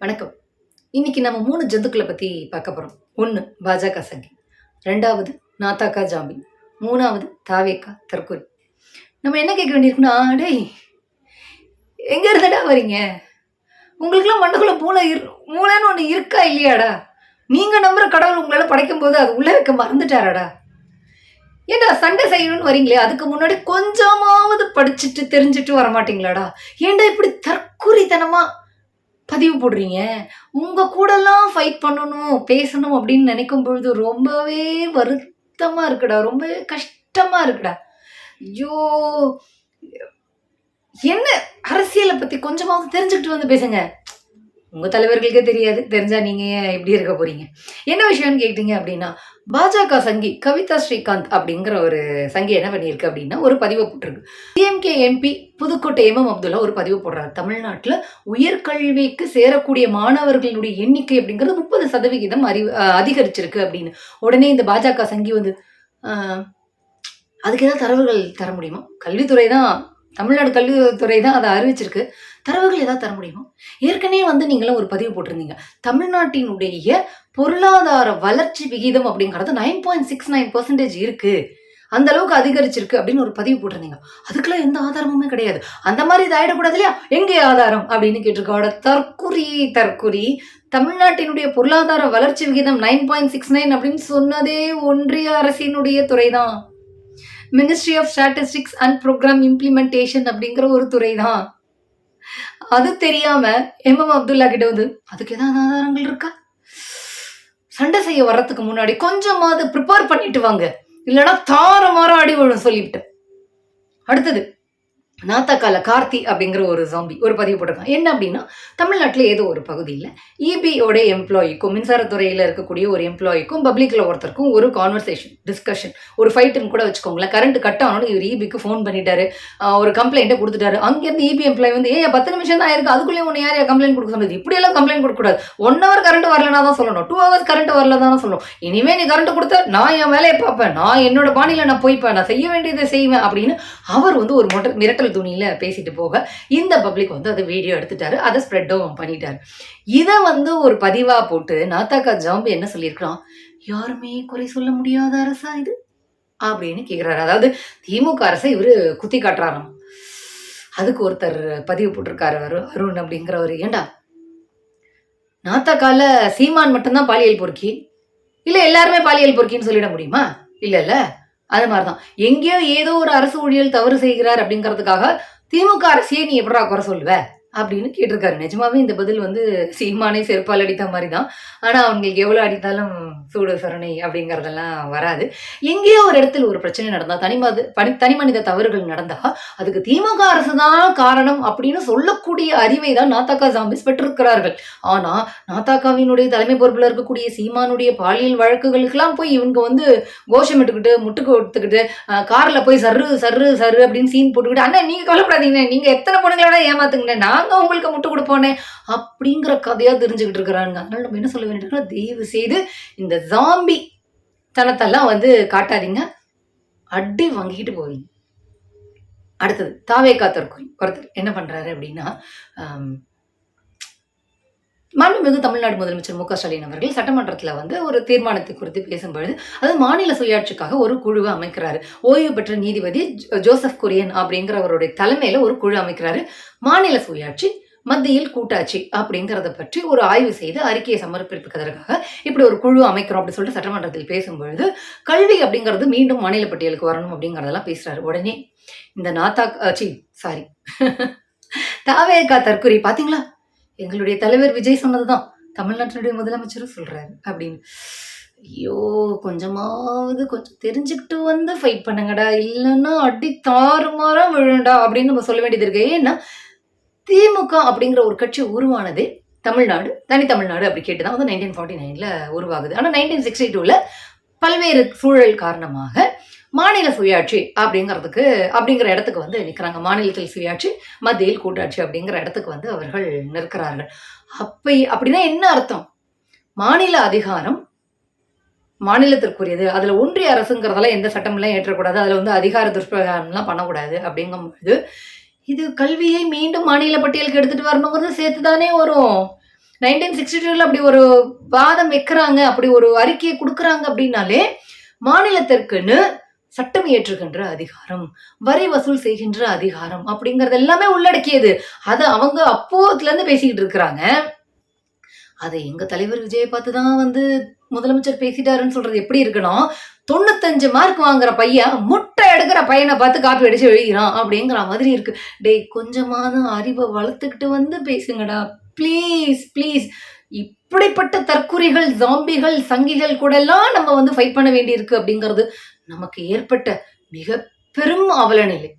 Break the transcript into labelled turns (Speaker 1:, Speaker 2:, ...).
Speaker 1: வணக்கம். இன்னைக்கு நம்ம 3 ஜந்துக்கள பத்தி பார்க்க போறோம். 1 பாஜக சங்கி, 2வது நாத்தாக்கா ஜாம்பி, 3வது தாவேக்கா தற்கொலை. நம்ம என்ன கேட்க வேண்டியிருக்குன்னா, டேய் எங்க இருந்துடா வரீங்க? உங்களுக்குலாம் மண்டைக்குள்ள மூளைன்னு ஒண்ணு இருக்கா இல்லையாடா? நீங்க நம்புற கடவுள் உங்களால படைக்கும்போது அது உள்ள வைக்க மறந்துட்டாராடா? ஏன்டா சண்டை செய்யணும்னு வரீங்களே, அதுக்கு முன்னாடி கொஞ்சமாவது படிச்சுட்டு தெரிஞ்சுட்டு வர மாட்டீங்களாடா? ஏன்டா இப்படி தற்குறித்தனமா பதிவு போடுறீங்க? உங்க கூடலாம் ஃபைட் பண்ணணும், பேசணும் அப்படின்னு நினைக்கும் பொழுது ரொம்பவே வருத்தமா இருக்குடா. ரொம்பவே கஷ்டமா இருக்குடா. ஐயோ! என்ன அரசியல பத்தி கொஞ்சமாவது தெரிஞ்சுக்கிட்டு வந்து பேசுங்க. உங்க தலைவர்களுக்கே தெரியாது. தெரிஞ்சா நீங்க ஏன் இப்படி இருக்க போறீங்க? என்ன விஷயம்னு கேட்டீங்க அப்படின்னா, பாஜக சங்கி கவிதா ஸ்ரீகாந்த் அப்படிங்கிற ஒரு சங்கி என்ன பண்ணியிருக்கு அப்படின்னா, ஒரு பதிவு போட்டிருக்கு. DMK MP Pudukkottai M M. Abdullah ஒரு பதிவு போடுறாரு. தமிழ்நாட்டுல உயர்கல்விக்கு சேரக்கூடிய மாணவர்களுடைய எண்ணிக்கை அப்படிங்கிறது 30% அதிகரிச்சிருக்கு அப்படின்னு. உடனே இந்த பாஜக சங்கி வந்து அதுக்கு ஏதாவது தரவுகள் தர முடியுமா? கல்வித்துறை தான், தமிழ்நாடு கல்வித்துறை தான் அதை அறிவிச்சிருக்கு. தரவுகள் ஏதாவது தர முடியுமா? ஏற்கனவே வந்து நீங்களும் ஒரு பதிவு போட்டிருந்தீங்க. தமிழ்நாட்டினுடைய பொருளாதார வளர்ச்சி விகிதம் அப்படிங்கிறது 9.69% இருக்கு. அந்த அளவுக்கு அதிகரிச்சிருக்கு அப்படின்னு ஒரு பதிவு போட்டிருந்தீங்க. அதுக்கெல்லாம் எந்த ஆதாரமுமே கிடையாது. அந்த மாதிரி இது ஆயிடக்கூடாது இல்லையா? எங்கே ஆதாரம் அப்படின்னு கேட்டிருக்கோட தற்குறி. தமிழ்நாட்டினுடைய பொருளாதார வளர்ச்சி விகிதம் 9.69 அப்படின்னு சொன்னதே ஒன்றிய அரசினுடைய துறைதான். Ministry of statistics and programme implementation அப்படிங்கிற ஒரு துறை தான். அது தெரியாம எம்.எம். அப்துல்லா கிட்ட வந்து அதுக்கு ஏதாவது ஆதாரங்கள் இருக்கா? சண்டை செய்ய வர்றதுக்கு முன்னாடி கொஞ்சமாவது ப்ரிப்பேர் பண்ணிட்டு வாங்க. இல்லைன்னா தாரமாரம் அடி விழும் சொல்லிவிட்டேன். அடுத்தது நாத்தாக்கால கார்த்தி அப்படிங்கிற ஒரு ஜாம்பி ஒரு பதிவு போட்டிருக்கான். என்ன அப்படின்னா, தமிழ்நாட்டில் ஏதோ ஒரு பகுதியில் இபியோட எம்ப்ளாயிக்கும், மின்சாரத்துறையில் இருக்கக்கூடிய ஒரு எம்ப்ளாயிக்கும், பப்ளிக்கில் ஒருத்தருக்கும் ஒரு டிஸ்கஷன், ஒரு ஃபைட்டுன்னு கூட வச்சுக்கோங்களேன். கரண்ட் கட் ஆனோன்னு இவர் இபிக்கு ஃபோன் பண்ணிட்டாரு, ஒரு கம்ப்ளைண்ட்டை கொடுத்துட்டாரு. அங்கேருந்து இபி எம்ப்ளாய் வந்து 10 நிமிஷம் தான் ஆயிருக்கு, அதுக்குள்ளேயே ஒன்று யாரையா கம்ப்ளைண்ட் கொடுக்க சொன்னது? இப்படியெல்லாம் கம்ப்ளைண்ட் கொடுக்கக்கூடாது. 1 hour கரண்ட் வரலனா தான் சொல்லணும், 2 hours கரண்ட் வரல தானே சொல்லணும். இனிமேல் நீ கரண்ட் கொடுத்த நான் என் வேலையை பார்ப்பேன், நான் என்னோட பாணியில் நான் போய்ப்பேன், நான் செய்ய வேண்டியதை செய்வேன் அப்படின்னு அவர் வந்து ஒரு மிரட்டல் துணியில பேசிட்டு போக இந்த பப்ளிக் வந்து அதை வீடியோ எடுத்துட்டாரு, அதை ஸ்ப்ரெட்டும் பண்ணிட்டாரு. இதை வந்து ஒரு பதிவா போட்டு நாத்தாக்கா ஜாம்பி என்ன சொல்லியிருக்கிறான், யாருமே குறை சொல்ல முடியாத அரசா இது அப்படின்னு கேட்கிறாரு. அதாவது திமுக அரசை இவரு குத்தி காட்டுறாராம். அதுக்கு ஒருத்தர் பதிவு போட்டிருக்காரு, அருண் அப்படிங்கிறவர். ஏண்டா நாத்தாக்கால சீமான் மட்டும்தான் பாலியல் பொறுக்கி, இல்ல எல்லாருமே பாலியல் பொறுக்கின்னு சொல்லிட முடியுமா? இல்ல அது மாதிரிதான் எங்கேயோ ஏதோ ஒரு அரசு ஊழியர் தவறு செய்கிறார் அப்படிங்கிறதுக்காக திமுக அரசியை நீ எப்படா குறை சொல்லுவ அப்படின்னு கேட்டிருக்காரு. நிஜமாவே இந்த பதில் வந்து சீமானே செருப்பால் அடித்த மாதிரி தான். ஆனா அவங்களுக்கு எவ்வளவு அடித்தாலும் சூடு சரணை அப்படிங்கறதெல்லாம் வராது. எங்கேயோ ஒரு இடத்துல ஒரு பிரச்சனை நடந்தா, தனி மனித தவறுகள் நடந்தா அதுக்கு திமுக அரசு தான் காரணம் அப்படின்னு சொல்லக்கூடிய அறிவை தான் நாத்தாக்கா ஜாம்பிஸ் பெற்றிருக்கிறார்கள். ஆனா நாத்தாக்காவினுடைய தலைமை பொறுப்புல இருக்கக்கூடிய சீமானுடைய பாலியல் வழக்குகளுக்கெல்லாம் போய் இவங்க வந்து கோஷமிட்டுக்கிட்டு முட்டுக்கு கொடுத்துக்கிட்டு கார்ல போய் சர்ரு சர்ரு சர்ரு அப்படின்னு சீன் போட்டுக்கிட்டு, அண்ணா நீங்க கவலைப்படாதீங்க, நீங்க எத்தனை பொண்ணுங்களோட ஏமாத்துங்க, நாங்க உங்களுக்கு முட்டு கொடுப்போனே அப்படிங்கிற கதையா தெரிஞ்சுக்கிட்டு இருக்கிறாங்க. அதனால நம்ம என்ன சொல்ல வேண்டியிருக்கோம், தயவு செய்து இந்த ஜாம்பி தனத்தெல்லாம் வந்து காட்டாதீங்க, அடி வாங்கிட்டு போவீங்க. அடுத்தது தாவேக்கா தற்கொலை. ஒருத்தர் என்ன பண்றாரு அப்படின்னா, மாண்புமிகு தமிழ்நாடு முதலமைச்சர் மு க ஸ்டாலின் அவர்கள் சட்டமன்றத்தில் வந்து ஒரு தீர்மானத்தை குறித்து பேசும்பொழுது, அது மாநில சுயாட்சிக்காக ஒரு குழுவை அமைக்கிறாரு. ஓய்வு பெற்ற நீதிபதி ஜோசப் குரியன் அப்படிங்கிறவருடைய தலைமையில ஒரு குழு அமைக்கிறாரு. மாநில சுயாட்சி, மத்தியில் கூட்டாட்சி அப்படிங்கிறத பற்றி ஒரு ஆய்வு செய்து அறிக்கையை சமர்ப்பிப்பதற்காக இப்படி ஒரு குழு அமைக்கிறோம் அப்படின்னு சொல்லிட்டு சட்டமன்றத்தில் பேசும்பொழுது, கல்வி அப்படிங்கிறது மீண்டும் மாநில பட்டியலுக்கு வரணும் அப்படிங்கிறதெல்லாம் பேசுறாரு. உடனே இந்த தாவேக்கா தற்கொலை பாத்தீங்களா, எங்களுடைய தலைவர் விஜய் சொன்னதுதான் தமிழ்நாட்டினுடைய முதலமைச்சரும் சொல்றாரு அப்படின்னு. ஐயோ, கொஞ்சம் தெரிஞ்சுக்கிட்டு வந்து ஃபைட் பண்ணுங்கடா, இல்லைன்னா அடி தாறுமாறா விழுண்டா அப்படின்னு நம்ம சொல்ல வேண்டியது இருக்கு. ஏன்னா திமுக அப்படிங்கிற ஒரு கட்சி உருவானதே தமிழ்நாடு, தனி தமிழ்நாடு அப்படி கேட்டுதான் வந்து 1949ல உருவாகுது. ஆனா 1962ல பல்வேறு சூழல் காரணமாக மாநில சுயாட்சி அப்படிங்கிற இடத்துக்கு வந்து நிற்கிறாங்க. மாநிலத்தில் சுயாட்சி, மத்தியில் கூட்டாட்சி அப்படிங்கிற இடத்துக்கு வந்து அவர்கள் நிற்கிறார்கள். அப்படின்னா என்ன அர்த்தம்? மாநில அதிகாரம் மாநிலத்திற்குரியது, அதுல ஒன்றிய அரசுங்கிறதெல்லாம் எந்த சட்டமெல்லாம் ஏற்றக்கூடாது, அதுல வந்து அதிகார துஷ்பிரயோகம்லாம் பண்ணக்கூடாது. அப்படிங்கும்போது இது கல்வியை மீண்டும் மாநில பட்டியலுக்கு எடுத்துட்டு வரணுங்கிறது சேர்த்துதானே வரும். 1962ல அப்படி ஒரு வாதம் வைக்கிறாங்க, அப்படி ஒரு அறிக்கையை குடுக்குறாங்க அப்படின்னாலே, மாநிலத்திற்குன்னு சட்டம் இயற்றுகின்ற அதிகாரம், வரி வசூல் செய்கின்ற அதிகாரம் அப்படிங்கிறது எல்லாமே உள்ளடக்கியது. அத அவங்க அப்போதுலருந்து பேசிக்கிட்டு இருக்கிறாங்க. அத எங்க தலைவர் விஜய பார்த்து தான் வந்து முதலமைச்சர் பேசிட்டாருன்னு சொல்றது எப்படி இருக்கணும்? 95 மார்க் வாங்குற பையன், முட்டை எடுக்கிற பையன பார்த்து காப்பி அடிச்சு எழுதிறான் அப்படிங்கிற மாதிரி இருக்கு. டேய் கொஞ்சமாவது அறிவ வளர்த்துக்கிட்டு வந்து பேசுங்கடா. Please, please. இப்படிப்பட்ட தற்குறிகள், ஜாம்பிகள், சங்கிகள் கூடலாம் நம்ம வந்து ஃபைட் பண்ண வேண்டியிருக்கு அப்படிங்கிறது நமக்கு ஏற்பட்ட மிக பெரும் அவலநிலை.